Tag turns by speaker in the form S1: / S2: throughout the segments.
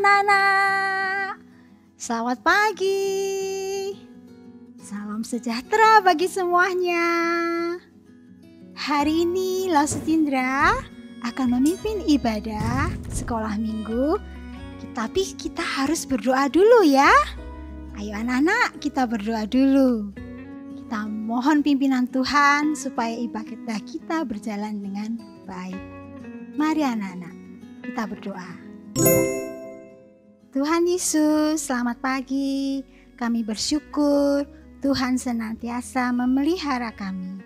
S1: anak-anak, selamat pagi. Salam sejahtera bagi semuanya. Hari ini Lausus Indra akan memimpin ibadah sekolah minggu, tapi kita harus berdoa dulu ya. Ayo anak-anak, kita berdoa dulu. Kita mohon pimpinan Tuhan supaya ibadah kita berjalan dengan baik. Mari anak-anak, kita berdoa. Tuhan Yesus, selamat pagi. Kami bersyukur Tuhan senantiasa memelihara kami.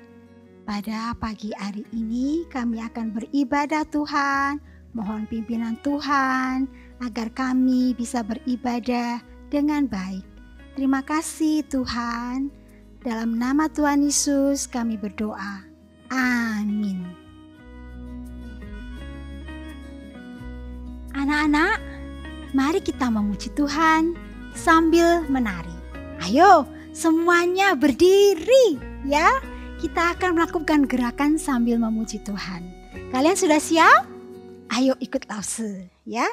S1: Pada pagi hari ini kami akan beribadah Tuhan. Mohon pimpinan Tuhan agar kami bisa beribadah dengan baik. Terima kasih Tuhan. Dalam nama Tuhan Yesus kami berdoa. Amin. Anak-anak, mari kita memuji Tuhan sambil menari. Ayo, semuanya berdiri ya. Kita akan melakukan gerakan sambil memuji Tuhan. Kalian sudah siap? Ayo ikut Lause ya.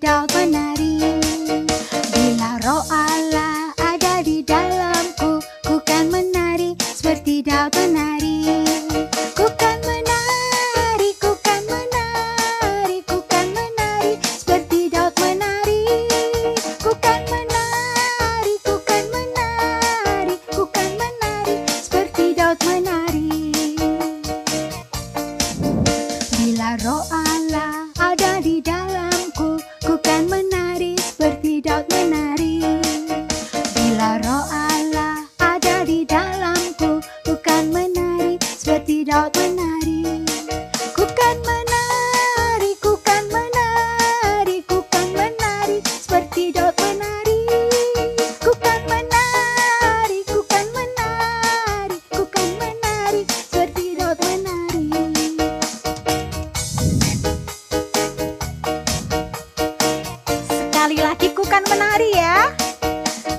S2: Daud menari. Bila roh Allah ada di dalamku, ku kan menari seperti Daud menari. Ku kan menari, ku kan menari, ku kan menari seperti Daud menari. Ku kan menari, ku kan menari, ku kan menari seperti Daud menari. Bila roh Allah ada di dalamku, ku kan menari seperti Daud menari. Bila roh Allah ada di dalamku, ku kan menari seperti Daud menari. Ku kan menari, ku kan menari, ku kan menari seperti Daud menari. Ku kan menari, ku kan menari, ku kan menari seperti Daud menari. Sekali lagi ku kan menari ya.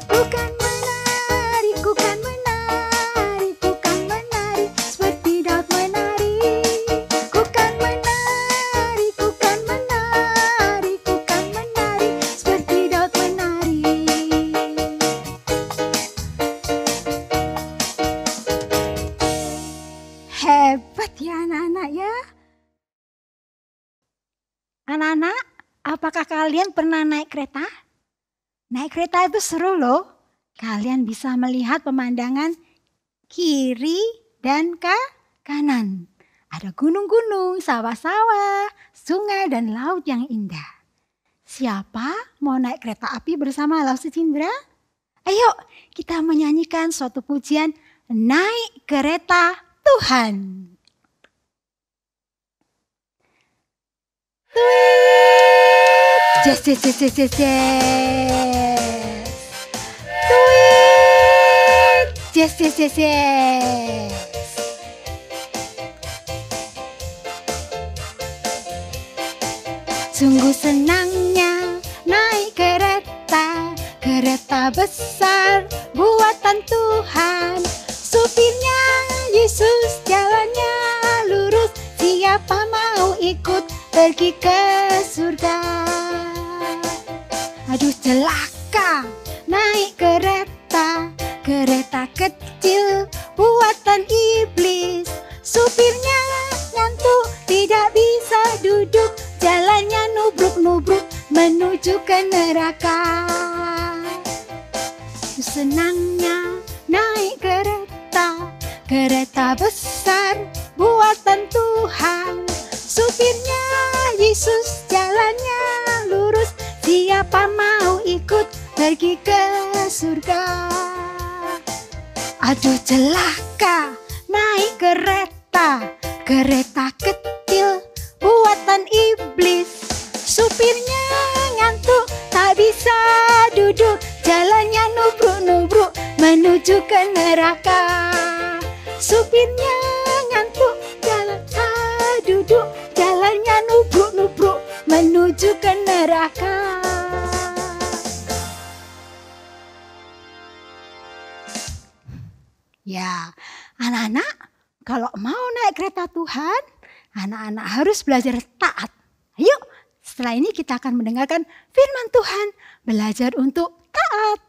S2: Ku kan menari, ku kan menari, ku kan menari seperti Daud menari. Ku kan menari, ku kan menari, ku kan menari seperti Daud menari.
S1: Hebat ya anak-anak ya. Anak-anak, apakah kalian pernah naik kereta? Naik kereta itu seru loh. Kalian bisa melihat pemandangan kiri dan kanan. Ada gunung-gunung, sawah-sawah, sungai dan laut yang indah. Siapa mau naik kereta api bersama Lausus Indra? Ayo kita menyanyikan suatu pujian Naik Kereta Tuhan. Tweet, yes, yes, yes, yes, yes, yes. Tweet, yes, yes, yes, yes.
S2: Sungguh senangnya naik kereta, kereta besar buatan Tuhan. Supirnya Yesus, jalannya lurus, siapa mau ikut pergi ke surga. Aduh celaka naik kereta, kereta kecil buatan iblis. Supirnya ngantuk, tidak bisa duduk, jalannya nubruk-nubruk menuju ke neraka. Senangnya naik kereta, kereta besar buatan Tuhan. Supirnya Yesus, jalannya lurus, siapa mau ikut pergi ke surga. Aduh celaka naik kereta, kereta kecil buatan iblis. Supirnya ngantuk, tak bisa duduk, jalannya nubruk-nubruk menuju ke neraka. Supirnya berangkat.
S1: Ya, anak-anak, kalau mau naik kereta Tuhan, anak-anak harus belajar taat. Ayo, setelah ini kita akan mendengarkan firman Tuhan, belajar untuk taat.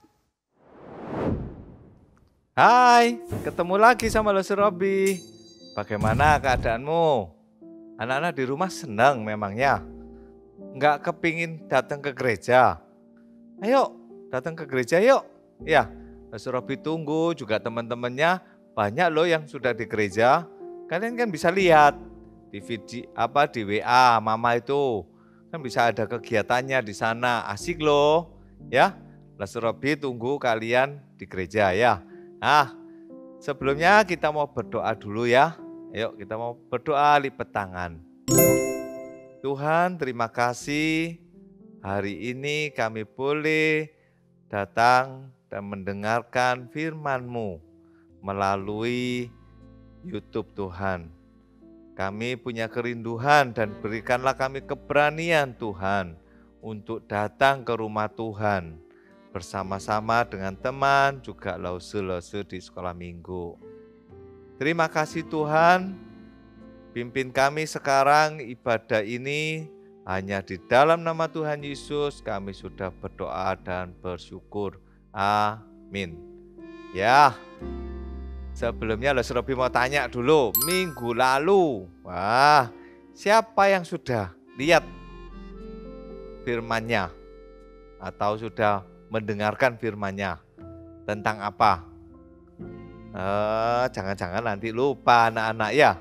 S3: Hai, ketemu lagi sama Losu Robi. Bagaimana keadaanmu? Anak-anak di rumah senang memangnya? Nggak kepingin datang ke gereja? Ayo, datang ke gereja yuk. Ya, Losu Robi tunggu, juga teman-temannya banyak loh yang sudah di gereja. Kalian kan bisa lihat di di WA Mama itu. Kan bisa ada kegiatannya di sana, asik loh. Ya, Losu Robi tunggu kalian di gereja ya. Nah, sebelumnya kita mau berdoa dulu ya. Ayo kita mau berdoa lipat tangan. Tuhan, terima kasih hari ini kami boleh datang dan mendengarkan firman-Mu melalui YouTube Tuhan. Kami punya kerinduan dan berikanlah kami keberanian Tuhan untuk datang ke rumah Tuhan bersama-sama dengan teman, juga lause-lause di sekolah minggu. Terima kasih Tuhan, pimpin kami sekarang ibadah ini hanya di dalam nama Tuhan Yesus kami sudah berdoa dan bersyukur. Amin. Ya, sebelumnya Losu Robi mau tanya dulu, minggu lalu, siapa yang sudah lihat firman-Nya atau sudah mendengarkan firman-Nya tentang apa? Jangan-jangan nanti lupa anak-anak ya.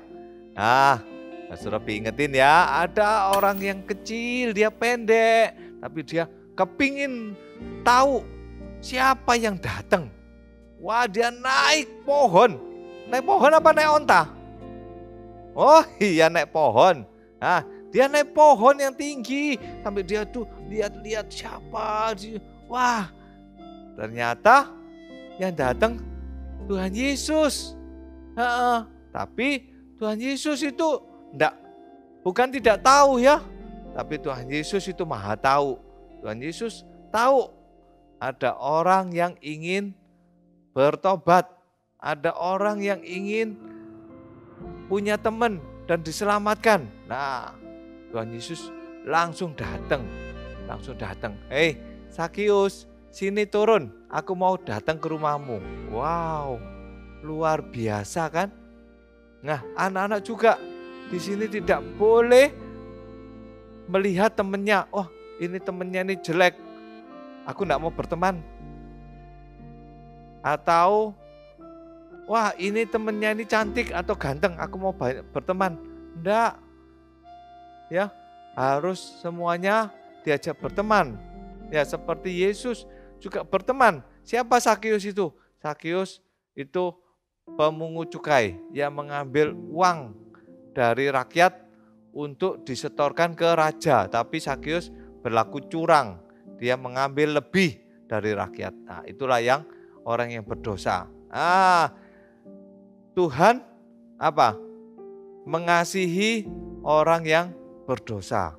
S3: Losu Robi ingetin ya, ada orang yang kecil, dia pendek, tapi dia kepingin tahu siapa yang datang. Wah, dia naik pohon. Naik pohon apa naik onta? Oh iya, naik pohon. Dia naik pohon yang tinggi sampai dia tuh lihat-lihat siapa. Wah, ternyata yang datang Tuhan Yesus. Tapi Tuhan Yesus itu bukan tidak tahu ya, tapi Tuhan Yesus itu maha tahu. Tuhan Yesus tahu ada orang yang ingin bertobat, ada orang yang ingin punya teman dan diselamatkan. Nah, Tuhan Yesus langsung datang. Hei, Sakius, sini turun, aku mau datang ke rumahmu. Wow, luar biasa kan? Nah, anak-anak juga di sini tidak boleh melihat temannya. Oh, ini temannya ini jelek, aku enggak mau berteman. Atau, wah ini temannya ini cantik atau ganteng, aku mau berteman. Enggak. Ya, harus semuanya diajak berteman. Ya, seperti Yesus juga berteman. Siapa Sakius itu? Sakius itu pemungut cukai yang mengambil uang dari rakyat untuk disetorkan ke raja. Tapi Sakius berlaku curang, dia mengambil lebih dari rakyat. Nah, itulah yang orang yang berdosa. Tuhan apa? Mengasihi orang yang berdosa.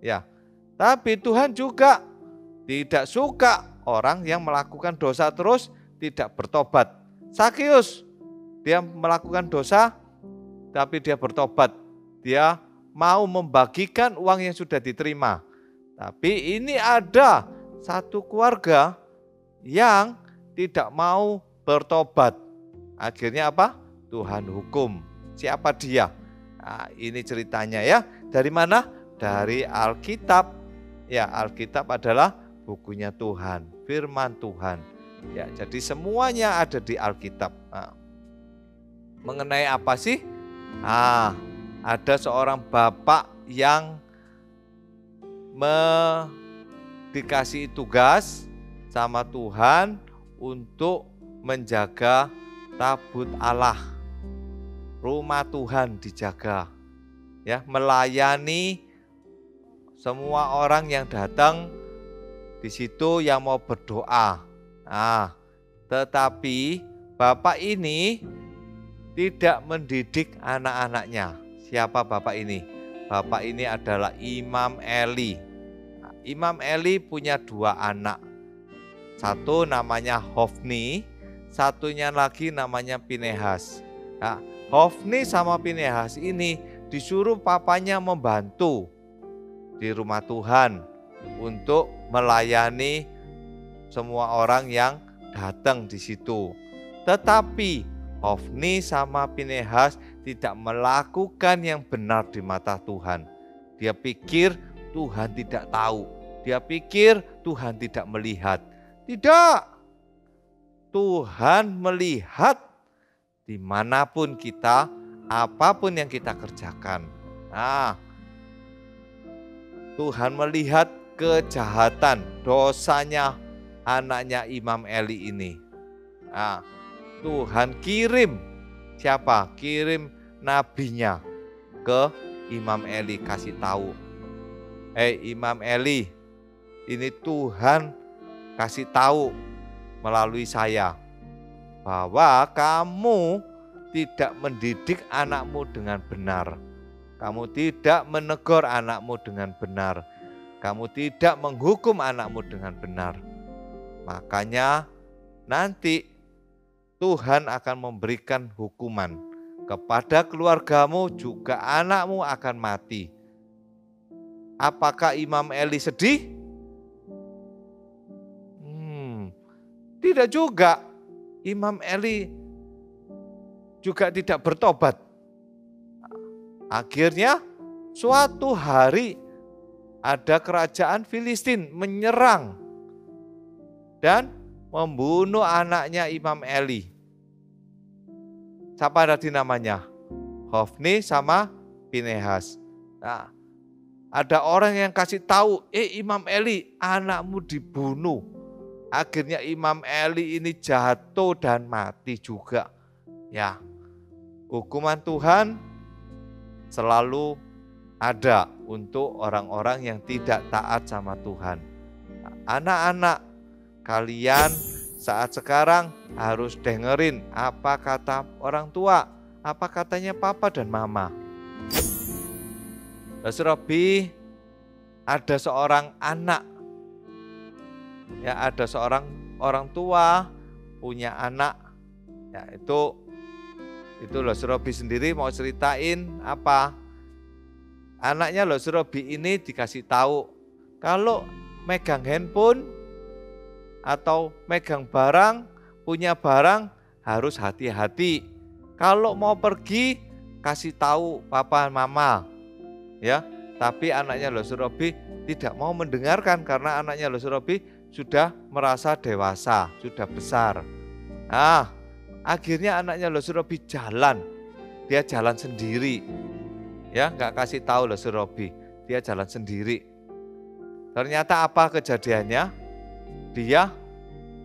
S3: Ya. Tapi Tuhan juga tidak suka orang yang melakukan dosa terus tidak bertobat. Sakius, dia melakukan dosa tapi dia bertobat. Dia mau membagikan uang yang sudah diterima. Tapi ini ada satu keluarga yang tidak mau bertobat. Akhirnya apa? Tuhan hukum. Siapa dia? Nah, ini ceritanya ya. Dari mana? Dari Alkitab. Ya, Alkitab adalah bukunya Tuhan, firman Tuhan. Ya, jadi semuanya ada di Alkitab. Nah, mengenai apa sih? Ada seorang bapak yang dikasih tugas sama Tuhan untuk menjaga tabut Allah. Rumah Tuhan dijaga. Ya, melayani semua orang yang datang di situ yang mau berdoa. Tetapi bapak ini tidak mendidik anak-anaknya. Siapa bapak ini? Bapak ini adalah Imam Eli. Imam Eli punya 2 anak. Satu namanya Hofni, satunya lagi namanya Pinehas. Nah, Hofni sama Pinehas ini disuruh papanya membantu di rumah Tuhan untuk melayani semua orang yang datang di situ. Tetapi Hofni sama Pinehas tidak melakukan yang benar di mata Tuhan. Dia pikir Tuhan tidak tahu. Dia pikir Tuhan tidak melihat. Tidak. Tuhan melihat dimanapun kita, apapun yang kita kerjakan. Nah, Tuhan melihat kejahatan, dosanya anaknya Imam Eli ini. Nah, Tuhan kirim siapa? Kirim nabinya ke Imam Eli, kasih tahu. Imam Eli, ini Tuhan kasih tahu melalui saya bahwa kamu tidak mendidik anakmu dengan benar. Kamu tidak menegur anakmu dengan benar. Kamu tidak menghukum anakmu dengan benar. Makanya nanti Tuhan akan memberikan hukuman kepada keluargamu, juga anakmu akan mati. Apakah Imam Eli sedih? Tidak juga. Imam Eli juga tidak bertobat. Akhirnya suatu hari ada kerajaan Filistin menyerang dan membunuh anaknya Imam Eli. Siapa tadi namanya? Hofni sama Pinehas. Nah, ada orang yang kasih tahu, Imam Eli, anakmu dibunuh. Akhirnya Imam Eli ini jatuh dan mati juga. Ya, hukuman Tuhan selalu ada untuk orang-orang yang tidak taat sama Tuhan. Anak-anak, kalian saat sekarang harus dengerin apa kata orang tua, apa katanya papa dan mama. Robi, ada seorang anak, ya ada seorang orang tua punya anak, ya itu Robi sendiri mau ceritain apa? Anaknya Robi ini dikasih tahu kalau megang handphone atau megang barang, punya barang harus hati-hati. Kalau mau pergi kasih tahu papa mama, ya. Tapi anaknya Robi tidak mau mendengarkan karena anaknya Robi sudah merasa dewasa, sudah besar. Nah, akhirnya anaknya Robi jalan, dia jalan sendiri, ya nggak kasih tahu Robi, dia jalan sendiri. Ternyata apa kejadiannya? Dia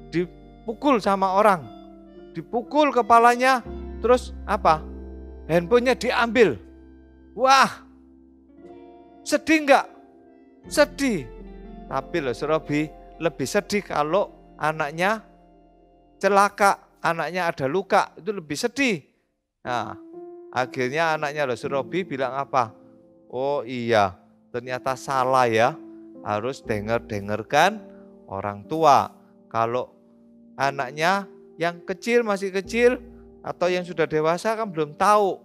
S3: dipukul sama orang, dipukul kepalanya, terus apa? Handphonenya diambil. Wah, sedih nggak? Sedih. Tapi Robi lebih sedih kalau anaknya celaka, anaknya ada luka, itu lebih sedih. Nah, akhirnya anaknya Robi bilang apa? Oh iya, ternyata salah ya, harus dengarkan orang tua. Kalau anaknya yang kecil, masih kecil, atau yang sudah dewasa kan belum tahu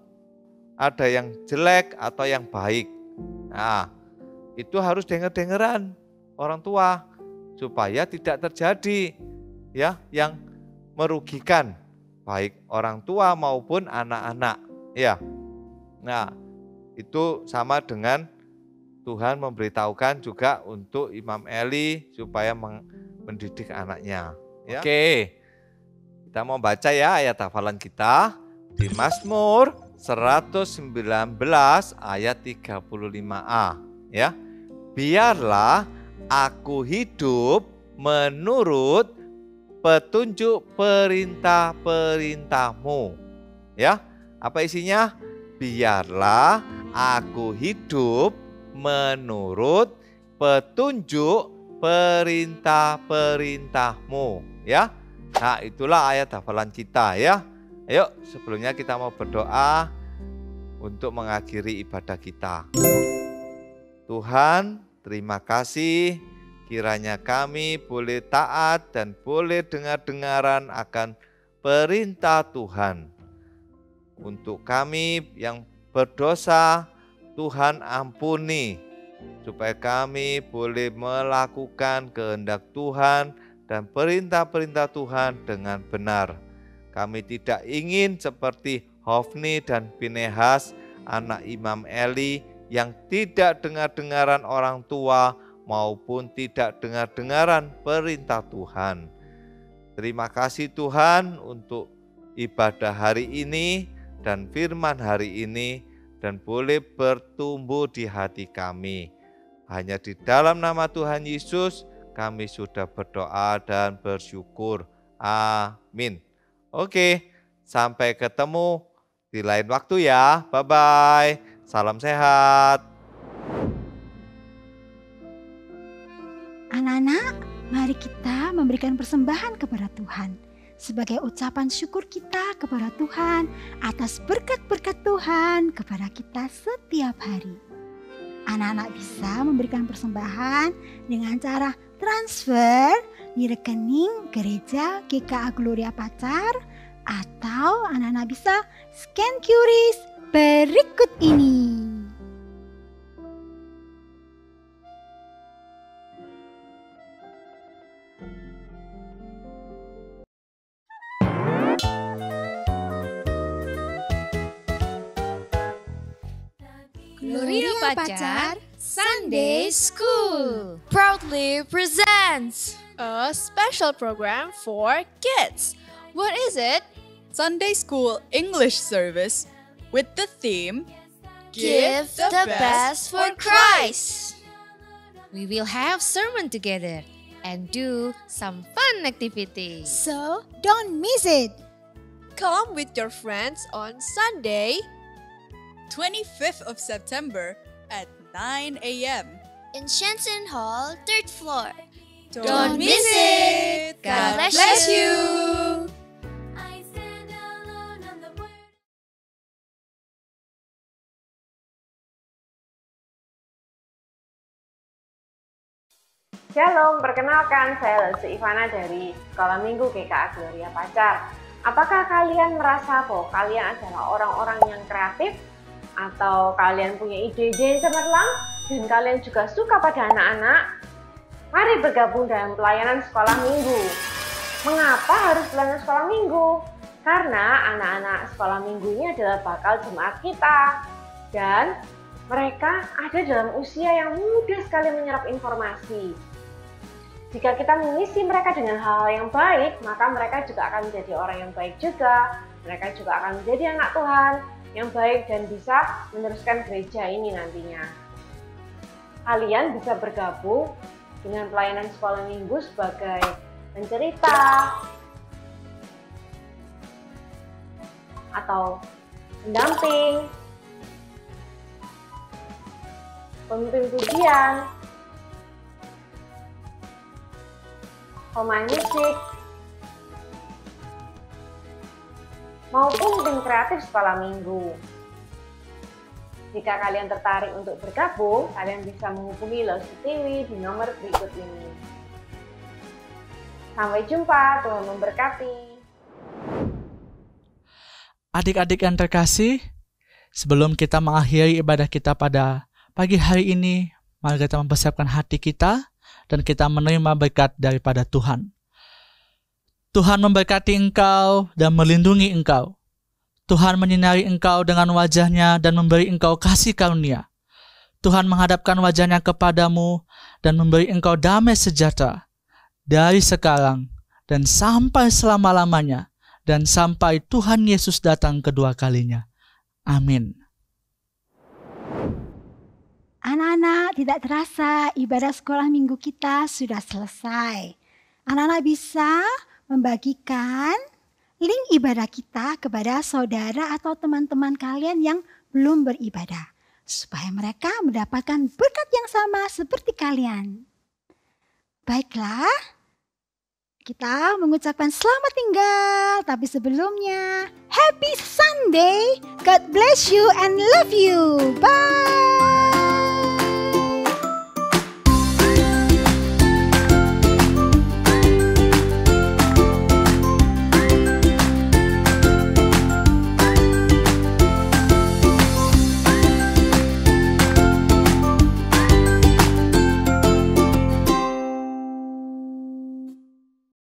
S3: ada yang jelek atau yang baik. Nah, itu harus dengar-dengaran orang tua supaya tidak terjadi ya yang merugikan baik orang tua maupun anak-anak. Ya. Nah, itu sama dengan Tuhan memberitahukan juga untuk Imam Eli supaya mendidik anaknya. Ya. Oke, kita mau baca ya ayat hafalan kita di Mazmur 119 ayat 35a. Ya, biarlah aku hidup menurut petunjuk perintah-perintahmu. Ya, apa isinya? Biarlah aku hidup menurut petunjuk perintah-perintahmu. Ya, nah itulah ayat hafalan kita ya. Ayo sebelumnya kita mau berdoa untuk mengakhiri ibadah kita. Tuhan, Terima kasih, kiranya kami boleh taat dan boleh dengar-dengaran akan perintah Tuhan. Untuk kami yang berdosa, Tuhan ampuni, supaya kami boleh melakukan kehendak Tuhan dan perintah-perintah Tuhan dengan benar. Kami tidak ingin seperti Hofni dan Pinehas, anak Imam Eli, yang tidak dengar-dengaran orang tua maupun tidak dengar-dengaran perintah Tuhan. Terima kasih Tuhan untuk ibadah hari ini dan firman hari ini, dan boleh bertumbuh di hati kami. Hanya di dalam nama Tuhan Yesus kami sudah berdoa dan bersyukur. Amin. Oke, sampai ketemu di lain waktu ya. Bye-bye. Salam sehat.
S1: Anak-anak, mari kita memberikan persembahan kepada Tuhan sebagai ucapan syukur kita kepada Tuhan atas berkat-berkat Tuhan kepada kita setiap hari. Anak-anak bisa memberikan persembahan dengan cara transfer di rekening gereja GKA Gloria Pacar, atau anak-anak bisa scan QRIS berikut ini.
S4: Gloria Pacar Sunday School
S5: proudly presents
S4: a special program for kids. What is it?
S5: Sunday School English service with the theme
S4: Give the best for Christ. We will have sermon together and do some fun activities.
S2: So don't miss it.
S5: Come with your friends on Sunday, 25th of September at 9 a.m.
S6: in Shenson Hall, 3rd floor.
S4: Don't miss it. God bless you.
S7: Shalom, perkenalkan saya Lelsu Ivana dari Sekolah Minggu GKA Gloria Pacar. Apakah kalian merasa bahwa kalian adalah orang-orang yang kreatif? Atau kalian punya ide-ide yang cemerlang? Dan kalian juga suka pada anak-anak? Mari bergabung dalam pelayanan Sekolah Minggu. Mengapa harus pelayanan Sekolah Minggu? Karena anak-anak Sekolah Minggu ini adalah bakal jemaat kita. Dan mereka ada dalam usia yang mudah sekali menyerap informasi. Jika kita mengisi mereka dengan hal-hal yang baik, maka mereka juga akan menjadi orang yang baik juga. Mereka juga akan menjadi anak Tuhan yang baik dan bisa meneruskan gereja ini nantinya. Kalian bisa bergabung dengan pelayanan Sekolah Minggu sebagai pencerita atau pendamping, pemimpin pujian, pemain musik, maupun tim kreatif Sekolah Minggu. Jika kalian tertarik untuk bergabung, kalian bisa menghubungi Lelsu Tiwi di nomor berikut ini. Sampai jumpa, Tuhan memberkati.
S8: Adik-adik yang terkasih, sebelum kita mengakhiri ibadah kita pada pagi hari ini, mari kita mempersiapkan hati kita dan kita menerima berkat daripada Tuhan. Tuhan memberkati engkau dan melindungi engkau. Tuhan menyinari engkau dengan wajah-Nya dan memberi engkau kasih karunia. Tuhan menghadapkan wajah-Nya kepadamu dan memberi engkau damai sejahtera dari sekarang dan sampai selama-lamanya dan sampai Tuhan Yesus datang kedua kalinya. Amin.
S1: Anak-anak, tidak terasa ibadah sekolah minggu kita sudah selesai. Anak-anak bisa membagikan link ibadah kita kepada saudara atau teman-teman kalian yang belum beribadah, supaya mereka mendapatkan berkat yang sama seperti kalian. Baiklah, kita mengucapkan selamat tinggal, tapi sebelumnya, Happy Sunday, God bless you and love you, bye!